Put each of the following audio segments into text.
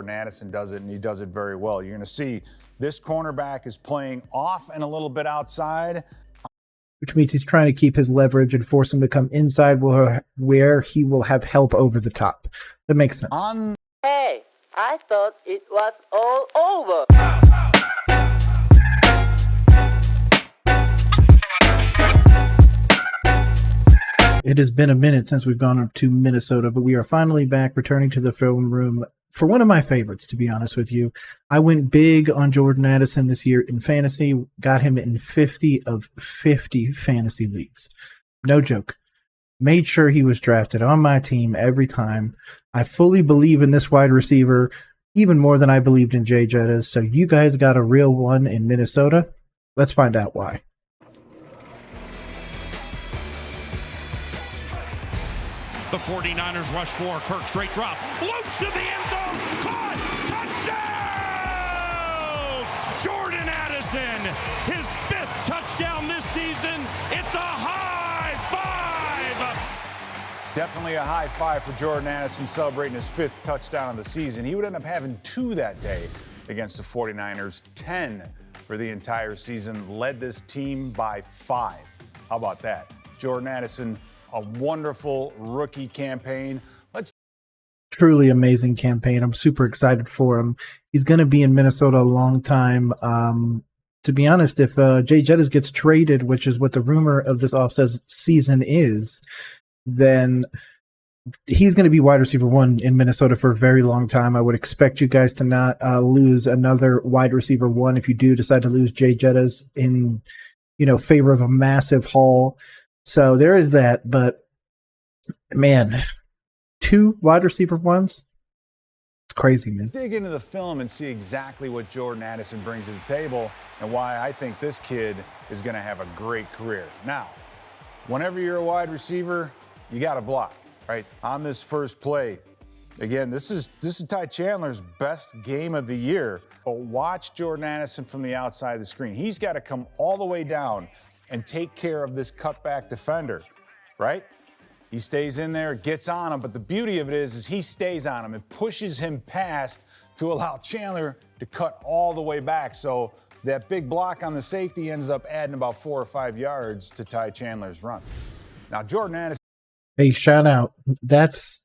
Jordan Addison does it, and he does it very well. You're going to see this cornerback is playing off and a little bit outside, which means he's trying to keep his leverage and force him to come inside where he will have help over the top. That makes sense. Hey, I thought it was all over. It has been a minute since we've gone up to Minnesota, but we are finally back, returning to the film room for one of my favorites, to be honest with you. I went big on Jordan Addison this year in fantasy, got him in 50 of 50 fantasy leagues. No joke. Made sure he was drafted on my team every time. I fully believe in this wide receiver, even more than I believed in JJettas. So you guys got a real one in Minnesota. Let's find out why. The 49ers rush for Kirk, straight drop, loops to the end zone, caught, touchdown! Jordan Addison, his 5th touchdown this season. It's a high five! Definitely a high five for Jordan Addison, celebrating his 5th touchdown of the season. He would end up having 2 that day against the 49ers, 10 for the entire season, led this team by 5. How about that? Jordan Addison, a wonderful rookie campaign. Truly amazing campaign. I'm super excited for him. He's going to be in Minnesota a long time. To be honest, if JJettas gets traded, which is what the rumor of this offseason is, then he's going to be wide receiver 1 in Minnesota for a very long time. I would expect you guys to not lose another wide receiver 1 if you do decide to lose JJettas in, favor of a massive haul. So there is that, but man, 2 wide receiver 1s? It's crazy, man. Dig into the film and see exactly what Jordan Addison brings to the table and why I think this kid is going to have a great career. Now, whenever you're a wide receiver, you got to block, right? On this first play, again, this is Ty Chandler's best game of the year, but watch Jordan Addison from the outside of the screen. He's got to come all the way down and take care of this cutback defender, right? He stays in there, gets on him, but the beauty of it is he stays on him and pushes him past to allow Chandler to cut all the way back. So that big block on the safety ends up adding about 4 or 5 yards to Ty Chandler's run. Now, Jordan Addison. Hey, shout out. That's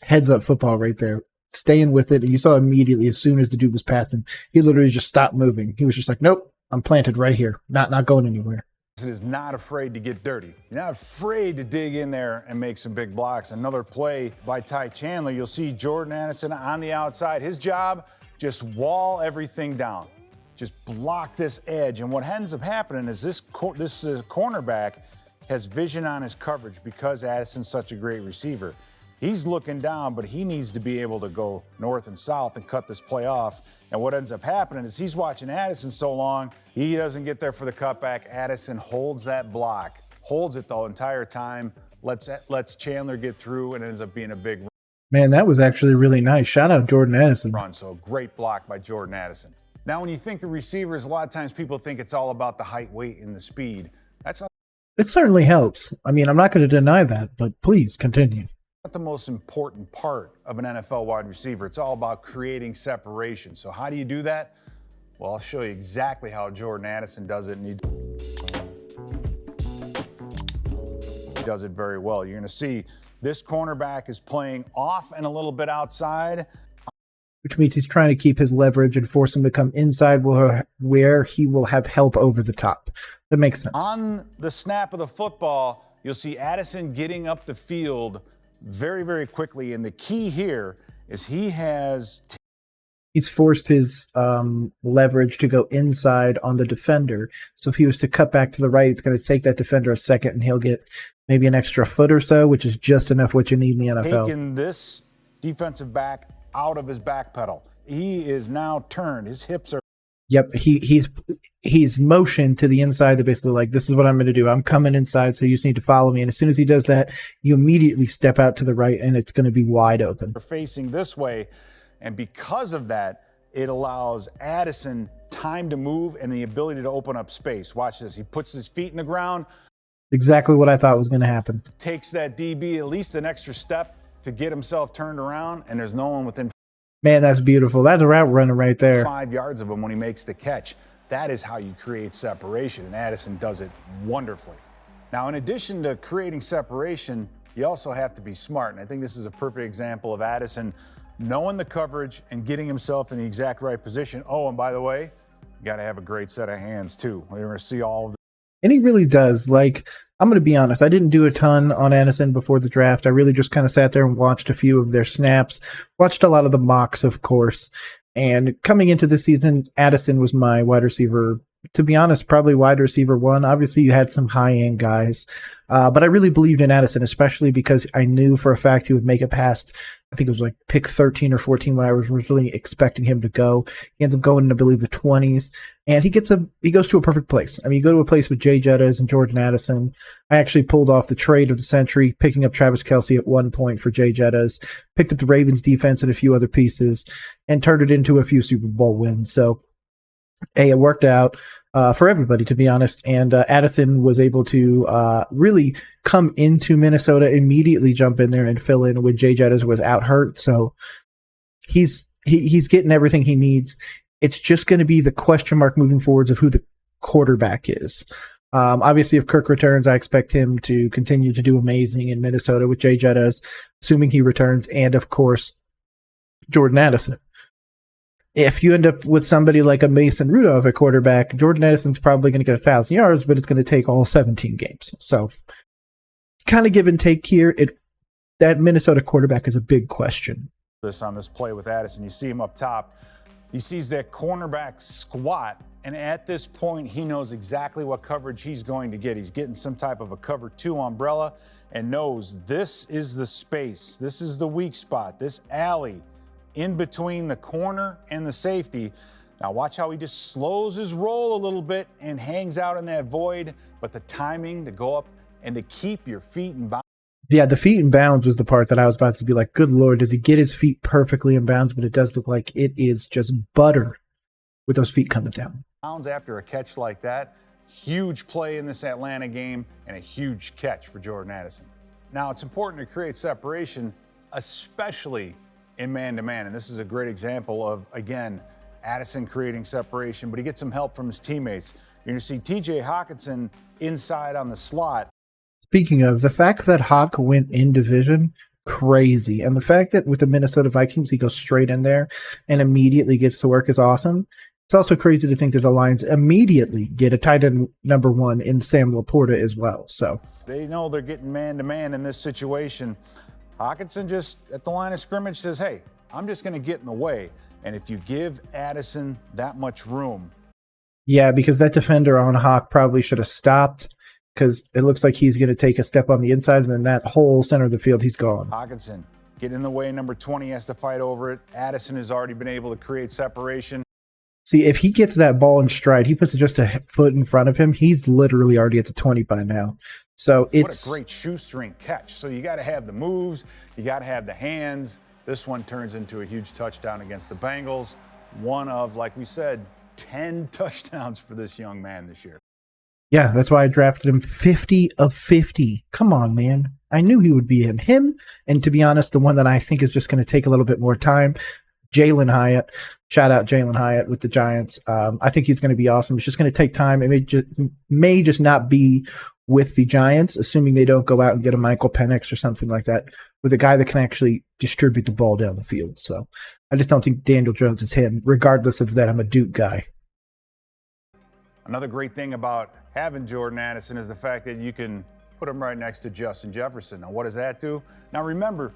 heads up football right there. Staying with it. And you saw immediately as soon as the dude was past him, he literally just stopped moving. He was just like, nope, I'm planted right here. Not going anywhere. Is not afraid to get dirty. You're not afraid to dig in there and make some big blocks. Another play by Ty Chandler. You'll see Jordan Addison on the outside. His job, just wall everything down. Just block this edge. And what ends up happening is this cornerback has vision on his coverage because Addison's such a great receiver. He's looking down, but he needs to be able to go north and south and cut this play off. And what ends up happening is he's watching Addison so long, he doesn't get there for the cutback. Addison holds that block, holds it the entire time, lets Chandler get through, and ends up being a big run. Man, that was actually really nice. Shout out Jordan Addison. So great block by Jordan Addison. Now, when you think of receivers, a lot of times people think it's all about the height, weight, and the speed. That's not. It certainly helps. I mean, I'm not going to deny that, but please continue. Not the most important part of an NFL wide receiver. It's all about creating separation. So how do you do that? Well, I'll show you exactly how Jordan Addison does it, and he does it very well. You're going to see this cornerback is playing off and a little bit outside, which means he's trying to keep his leverage and force him to come inside where he will have help over the top. That makes sense. On the snap of the football, you'll see Addison getting up the field very, very quickly. And the key here is he's forced his leverage to go inside on the defender. So if he was to cut back to the right, it's going to take that defender a second, and he'll get maybe an extra foot or so, which is just enough what you need in the NFL. Taking this defensive back out of his back pedal. He is now turned. His hips are. Yep, he's motioned to the inside to basically like, this is what I'm going to do. I'm coming inside, so you just need to follow me. And as soon as he does that, you immediately step out to the right, and it's going to be wide open. They're facing this way, and because of that, it allows Addison time to move and the ability to open up space. Watch this. He puts his feet in the ground. Exactly what I thought was going to happen. Takes that DB at least an extra step to get himself turned around, and there's no one within. Man, that's beautiful. That's a route runner right there. 5 yards of him when he makes the catch. That is how you create separation, and Addison does it wonderfully. Now, in addition to creating separation, you also have to be smart, and I think this is a perfect example of Addison knowing the coverage and getting himself in the exact right position. Oh, and by the way, you got to have a great set of hands, too. We're going to see all of this. And he really does. Like, I'm going to be honest, I didn't do a ton on Addison before the draft. I really just kind of sat there and watched a few of their snaps, watched a lot of the mocks, of course. And coming into the season, Addison was my wide receiver. To be honest, probably wide receiver 1. Obviously, you had some high-end guys. But I really believed in Addison, especially because I knew for a fact he would make it past, I think it was like pick 13 or 14 when I was really expecting him to go. He ends up going in, I believe, the 20s. And he goes to a perfect place. I mean, you go to a place with JJettas and Jordan Addison. I actually pulled off the trade of the century, picking up Travis Kelce at one point for JJettas, picked up the Ravens defense and a few other pieces, and turned it into a few Super Bowl wins. So, hey, it worked out for everybody, to be honest. And Addison was able to really come into Minnesota, immediately jump in there and fill in when JJettas was out hurt. So he's getting everything he needs. It's just going to be the question mark moving forwards of who the quarterback is. Obviously, if Kirk returns, I expect him to continue to do amazing in Minnesota with JJettas, assuming he returns, and of course, Jordan Addison. If you end up with somebody like a Mason Rudolph at quarterback, Jordan Addison's probably going to get 1,000 yards, but it's going to take all 17 games. So, kind of give and take here. That Minnesota quarterback is a big question. On this play with Addison, you see him up top. He sees that cornerback squat, and at this point, he knows exactly what coverage he's going to get. He's getting some type of a cover 2 umbrella and knows this is the space. This is the weak spot, this alley in between the corner and the safety. Now watch how he just slows his roll a little bit and hangs out in that void, but the timing to go up and to keep your feet in bounds. Yeah, the feet in bounds was the part that I was about to be like, good Lord, does he get his feet perfectly in bounds? But it does look like it is just butter with those feet coming down. After a catch like that, huge play in this Atlanta game and a huge catch for Jordan Addison. Now, it's important to create separation, especially in man-to-man. And this is a great example of, again, Addison creating separation, but he gets some help from his teammates. You're going to see TJ Hawkinson inside on the slot. Speaking of, the fact that Hawk went in division, crazy. And the fact that with the Minnesota Vikings, he goes straight in there and immediately gets to work is awesome. It's also crazy to think that the Lions immediately get a tight end number 1 in Sam Laporta as well. So they know they're getting man-to-man in this situation. Hawkinson just at the line of scrimmage says, hey, I'm just going to get in the way. And if you give Addison that much room. Yeah, because that defender on Hawk probably should have stopped, because it looks like he's going to take a step on the inside, and then that whole center of the field, he's gone. Hawkinson get in the way. Number 20 has to fight over it. Addison has already been able to create separation. See, if he gets that ball in stride, he puts it just a foot in front of him, he's literally already at the 20 by now. So it's what a great shoestring catch. So you got to have the moves, you got to have the hands. This one turns into a huge touchdown against the Bengals. One of, like we said, 10 touchdowns for this young man this year. Yeah, that's why I drafted him 50 of 50. Come on, man. I knew he would be him. And to be honest, the one that I think is just going to take a little bit more time, Jalen Hyatt. Shout out Jalen Hyatt with the Giants. I think he's going to be awesome. It's just going to take time. It may just not be with the Giants, assuming they don't go out and get a Michael Penix or something like that, with a guy that can actually distribute the ball down the field. So I just don't think Daniel Jones is him. Regardless of that, I'm a Duke guy. Another great thing about having Jordan Addison is the fact that you can put him right next to Justin Jefferson. Now, what does that do? Now, remember,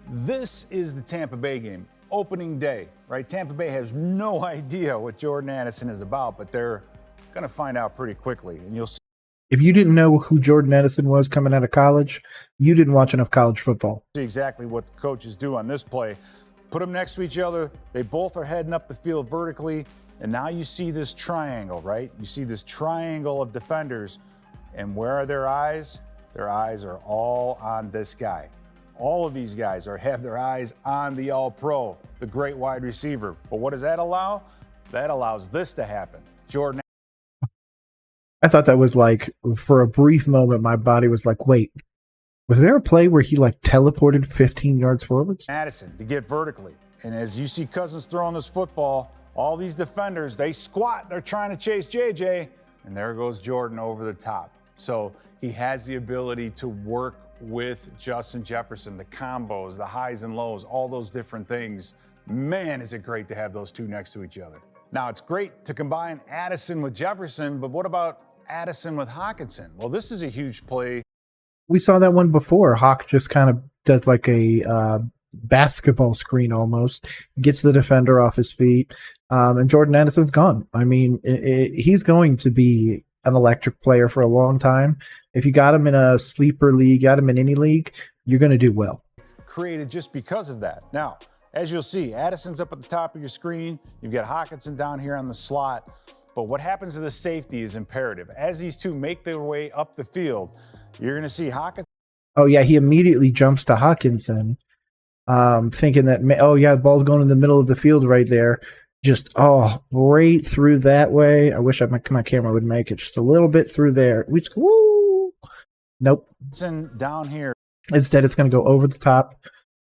this is the Tampa Bay game, opening day, right? Tampa Bay has no idea what Jordan Addison is about, but they're going to find out pretty quickly, and you'll see. If you didn't know who Jordan Addison was coming out of college, you didn't watch enough college football. See exactly what the coaches do on this play. Put them next to each other. They both are heading up the field vertically. And now you see this triangle, right? You see this triangle of defenders. And where are their eyes? Their eyes are all on this guy. All of these guys have their eyes on the All-Pro, the great wide receiver. But what does that allow? That allows this to happen. Jordan. I thought that was like, for a brief moment, my body was like, wait, was there a play where he like teleported 15 yards forwards? Addison to get vertically. And as you see Cousins throwing this football, all these defenders, they squat. They're trying to chase JJ. And there goes Jordan over the top. So he has the ability to work with Justin Jefferson, the combos, the highs and lows, all those different things. Man, is it great to have those two next to each other. Now, it's great to combine Addison with Jefferson, but what about Addison with Hockenson? Well, this is a huge play. We saw that one before. Hawk just kind of does like a basketball screen almost, gets the defender off his feet, and Jordan Addison's gone. I mean, he's going to be an electric player for a long time. If you got him in a sleeper league, got him in any league, you're going to do well. Created just because of that. Now, as you'll see, Addison's up at the top of your screen. You've got Hockenson down here on the slot. But what happens to the safety is imperative. As these two make their way up the field, you're going to see Hockenson. Oh, yeah, he immediately jumps to Hockenson, thinking that, oh, yeah, the ball's going in the middle of the field right there. Just, right through that way. I wish my camera would make it just a little bit through there. Woo! Nope. Down here. Instead, it's going to go over the top,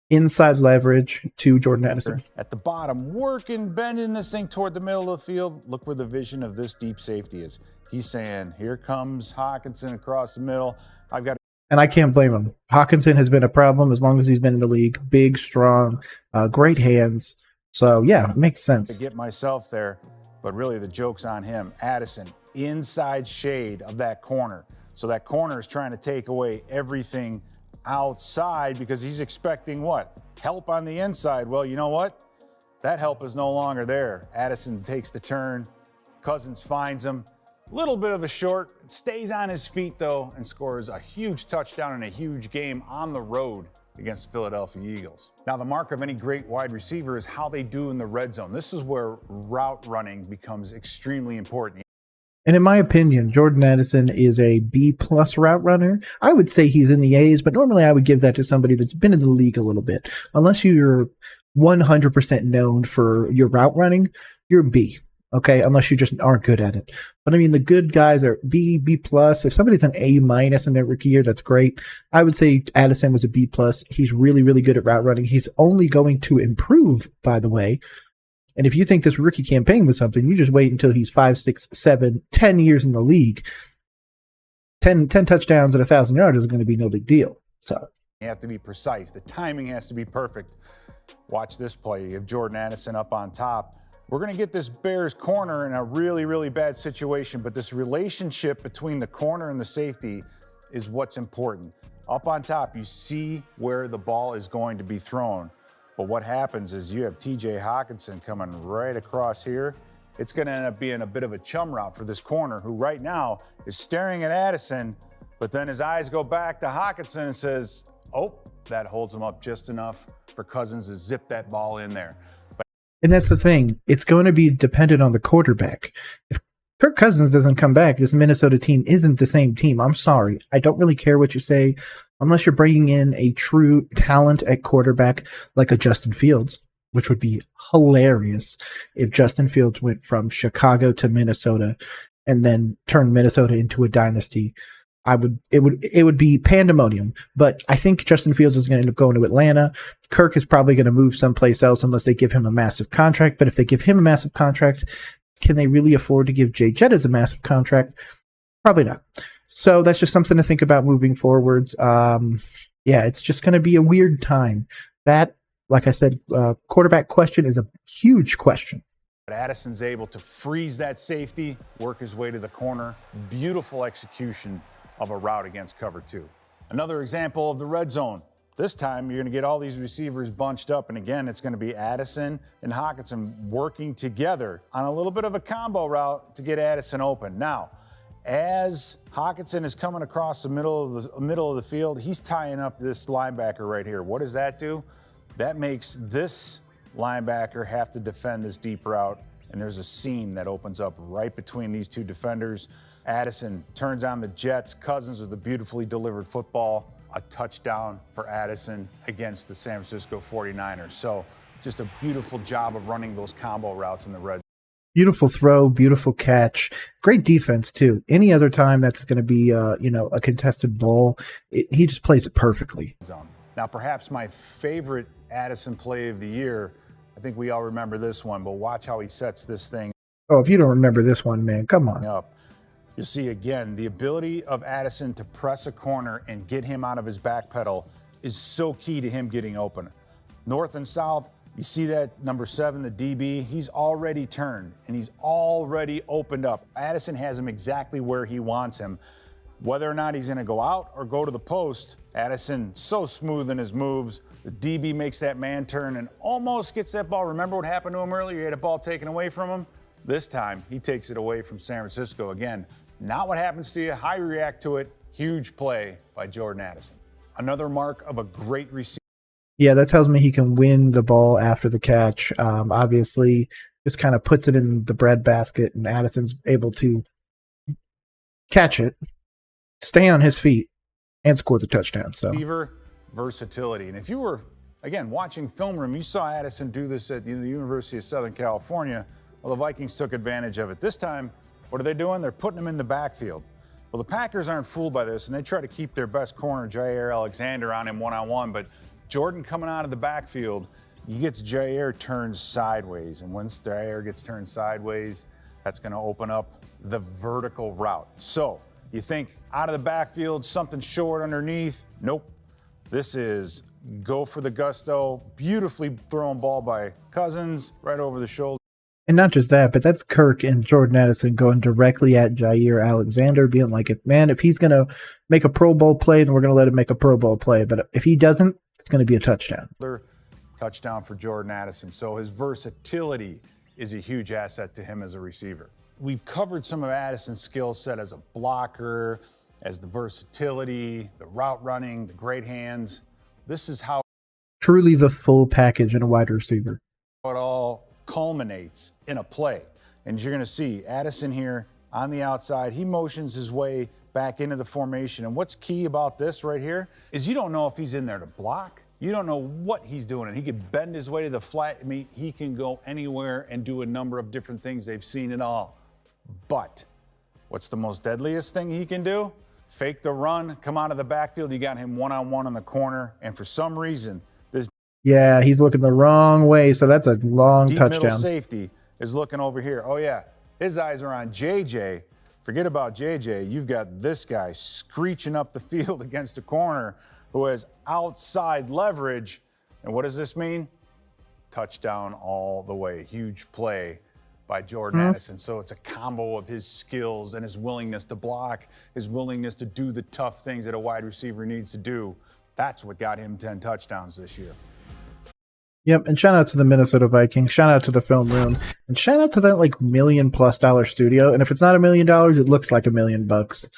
inside leverage to Jordan Addison. At the bottom, working, bending this thing toward the middle of the field. Look where the vision of this deep safety is. He's saying, here comes Hockenson across the middle. And I can't blame him. Hockenson has been a problem as long as he's been in the league. Big, strong, great hands. So, yeah, it makes sense. To get myself there, but really the joke's on him. Addison, inside shade of that corner. So that corner is trying to take away everything outside because he's expecting what? Help on the inside. Well, you know what? That help is no longer there. Addison takes the turn. Cousins finds him. Little bit of a short. Stays on his feet, though, and scores a huge touchdown in a huge game on the road against the Philadelphia Eagles. Now, the mark of any great wide receiver is how they do in the red zone. This is where route running becomes extremely important. And in my opinion, Jordan Addison is a B+ route runner. I would say he's in the A's, but normally I would give that to somebody that's been in the league a little bit. Unless you're 100% known for your route running, you're B. Okay, unless you just aren't good at it. But I mean, the good guys are B+. If somebody's an A- in their rookie year, that's great. I would say Addison was a B+. He's really, really good at route running. He's only going to improve, by the way. And if you think this rookie campaign was something, you just wait until he's 5, 6, 7, 10 years in the league. 10 touchdowns at 1,000 yards is going to be no big deal. So you have to be precise. The timing has to be perfect. Watch this play. You have Jordan Addison up on top. We're going to get this Bears corner in a really, really bad situation, but this relationship between the corner and the safety is what's important. Up on top, you see where the ball is going to be thrown. But what happens is you have TJ Hockenson coming right across here. It's going to end up being a bit of a chum route for this corner, who right now is staring at Addison, but then his eyes go back to Hockenson and says, oh, that holds him up just enough for Cousins to zip that ball in there. And that's the thing. It's going to be dependent on the quarterback. If Kirk Cousins doesn't come back, this Minnesota team isn't the same team. I'm sorry. I don't really care what you say, unless you're bringing in a true talent at quarterback like a Justin Fields, which would be hilarious if Justin Fields went from Chicago to Minnesota and then turned Minnesota into a dynasty. It would be pandemonium, but I think Justin Fields is going to end up going to Atlanta. Kirk is probably going to move someplace else unless they give him a massive contract. But if they give him a massive contract, can they really afford to give JJettas a massive contract? Probably not. So that's just something to think about moving forwards. It's just going to be a weird time. That, like I said, quarterback question is a huge question. But Addison's able to freeze that safety, work his way to the corner. Beautiful execution of a route against cover 2. Another example of the red zone. This time, you're going to get all these receivers bunched up, and again, it's going to be Addison and Hockenson working together on a little bit of a combo route to get Addison open. Now, as Hockenson is coming across the middle of the field, he's tying up this linebacker right here. What does that do? That makes this linebacker have to defend this deep route, and there's a seam that opens up right between these two defenders. Addison turns on the Jets. Cousins with a beautifully delivered football. A touchdown for Addison against the San Francisco 49ers. So just a beautiful job of running those combo routes in the red. Beautiful throw, beautiful catch. Great defense, too. Any other time that's going to be, a contested ball, he just plays it perfectly. Now, perhaps my favorite Addison play of the year think we all remember this one, but watch how he sets this thing Oh, if you don't remember this one, man, come on. up. You see, again, the ability of Addison to press a corner and get him out of his back pedal is so key to him getting open. North and south, you see that number 7, the DB, he's already turned and he's already opened up. Addison has him exactly where he wants him. Whether or not he's going to go out or go to the post, Addison so smooth in his moves. The DB makes that man turn and almost gets that ball. Remember what happened to him earlier? He had a ball taken away from him. This time, he takes it away from San Francisco. Again, not what happens to you, how you react to it. Huge play by Jordan Addison. Another mark of a great receiver. Yeah, that tells me he can win the ball after the catch. Obviously, just kind of puts it in the breadbasket, and Addison's able to catch it, stay on his feet, and score the touchdown. So Receiver versatility. And if you were, again, watching film room, you saw Addison do this at the University of Southern California. Well, the Vikings took advantage of it. This time, what are they doing? They're putting him in the backfield. Well, the Packers aren't fooled by this, and they try to keep their best corner, Jair Alexander, on him one-on-one. But Jordan coming out of the backfield, he gets Jair turned sideways. And once Jair gets turned sideways, that's going to open up the vertical route. So you think out of the backfield, something short underneath. Nope. This is go for the gusto. Beautifully thrown ball by Cousins right over the shoulder. And not just that, but that's Kirk and Jordan Addison going directly at Jair Alexander, being like, if he's going to make a Pro Bowl play, then we're going to let him make a Pro Bowl play. But if he doesn't, it's going to be a touchdown. Touchdown for Jordan Addison. So his versatility is a huge asset to him as a receiver. We've covered some of Addison's skill set as a blocker, as the versatility, the route running, the great hands. This is how Truly the full package in a wide receiver. it all culminates in a play. And you're going to see Addison here on the outside. He motions his way back into the formation. And what's key about this right here is you don't know if he's in there to block. You don't know what he's doing. And he could bend his way to the flat. I mean, he can go anywhere and do a number of different things. They've seen it all. But what's the most deadliest thing he can do? Fake the run, come out of the backfield. You got him one-on-one in the corner. And for some reason, this Yeah, he's looking the wrong way, so that's a long deep touchdown. middle safety is looking over here. Oh, yeah. His eyes are on JJ. Forget about JJ. You've got this guy screeching up the field against a corner who has outside leverage. And what does this mean? Touchdown all the way. Huge play by Jordan Addison. So it's a combo of his skills and his willingness to block, his willingness to do the tough things that a wide receiver needs to do. That's what got him 10 touchdowns this year. Yep, and shout out to the Minnesota Vikings, shout out to the film room, and shout out to that like $1 million+ studio. And if it's not $1 million, it looks like $1 million bucks.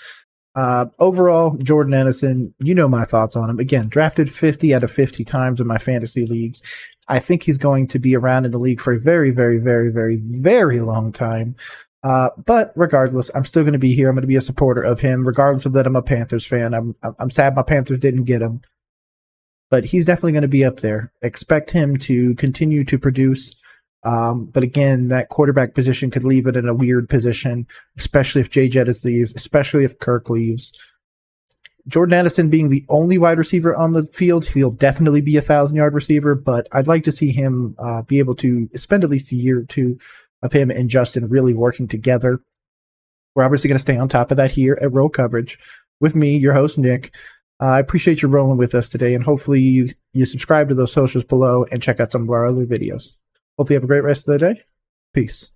Overall, Jordan Addison, you know my thoughts on him. Again, drafted 50 out of 50 times in my fantasy leagues. I think he's going to be around in the league for a very, very, very, very, very long time. But regardless, I'm still going to be here. I'm going to be a supporter of him, regardless of that I'm a Panthers fan. I'm sad my Panthers didn't get him. But he's definitely going to be up there. Expect him to continue to produce. But again, that quarterback position could leave it in a weird position, especially if JJettas leaves, especially if Kirk leaves. Jordan Addison being the only wide receiver on the field, he'll definitely be a 1,000-yard receiver, but I'd like to see him be able to spend at least a year or two of him and Justin really working together. We're obviously going to stay on top of that here at Roll Coverage with me, your host, Nick. I appreciate you rolling with us today, and hopefully you subscribe to those socials below and check out some of our other videos. Hopefully you have a great rest of the day. Peace.